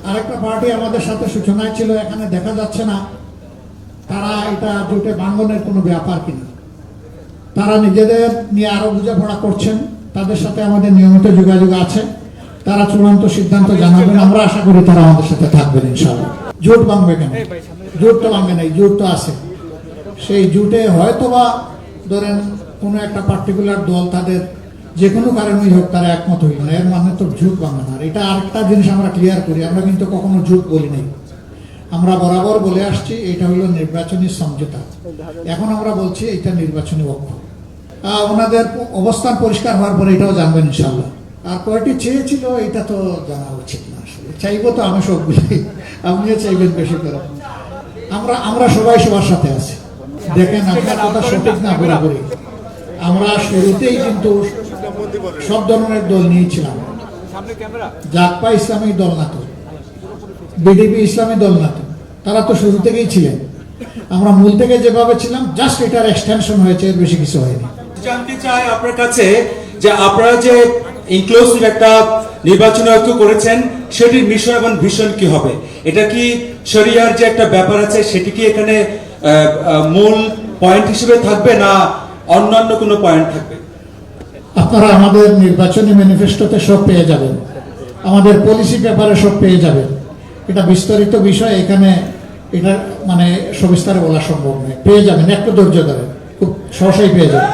আরেকটা পার্টি আমাদের সাথে সূচনায় ছিল, এখানে দেখা যাচ্ছে না তারা এটা জোটে ভাঙনের কোনো ব্যাপার কিনা। তারা নিজেদের নিয়ে আরো বোঝাপড়া করছেন, তাদের সাথে আমাদের নিয়মিত যোগাযোগ আছে। তারা চূড়ান্ত সিদ্ধান্ত জানাবেন, আমরা আশা করি তারা আমাদের সাথে থাকবেন ইনশাআল্লাহ। জোট ভাঙবে কেন? জোট তো ভাঙবে নাই, জোট তো আছে। সেই জোটে হয়তোবা ধরেন কোনো একটা পার্টিকুলার দল তাদের যে কোনো কারণেই হোক তারা একমত হইল না, এর মানে তো জোট ভাঙবে না। এটা আরেকটা জিনিস আমরা ক্লিয়ার করি, আমরা কিন্তু কখনো জোট বলি নাই। আমরা বরাবর বলে আসছি এটা হলো নির্বাচনী সমঝোতা। এখন আমরা বলছি এটা নির্বাচনী ঐক্য। ওনাদের অবস্থান পরিষ্কার হওয়ার পরে এটাও জানবেন ইনশাল্লাহ। আর কয়টি চেয়েছিল এটা তো জানা উচিত না, আসলে চাইবো তো আমি সবগুলোই, আপনিও চাইবেন বেশি করে। আমরা সবাই সবার সাথে আছি। দেখেন আপনার কথা সঠিক না পুরোপুরি, আমরা শুরুতেই কিন্তু সব ধরনের দল নিয়েছিলাম। জাকপা ইসলামী দল না তো, বিডিপি ইসলামী দল না তো, তারা তো শুরু থেকেই ছিলেন। আমরা মূল থেকে যেভাবে ছিলাম, জাস্ট এটার এক্সটেনশন হয়েছে, এর বেশি কিছু হয়নি। জানতে চাই আপনার কাছে যে আপনারা যে ইনক্লুসিভ একটা নির্বাচনী ঐক্য করেছেন, সেটির মিশন এবং ভিশন কি হবে? এটা কি শরিয়ার যে একটা ব্যাপার আছে সেটি কি এখানে মূল পয়েন্ট হিসেবে থাকবে, না অন্যান্য কোনো পয়েন্ট থাকবে? আপনারা আমাদের নির্বাচনী ম্যানিফেস্টোতে সব পেয়ে যাবেন, আমাদের পলিসি পেপারে সব পেয়ে যাবেন। এটা বিস্তারিত বিষয়, এখানে এটা মানে সবিস্তারে বলা সম্ভব নয়। পেয়ে যাবেন, একটু ধৈর্য ধরেন, খুব সহসাই পেয়ে যাবেন।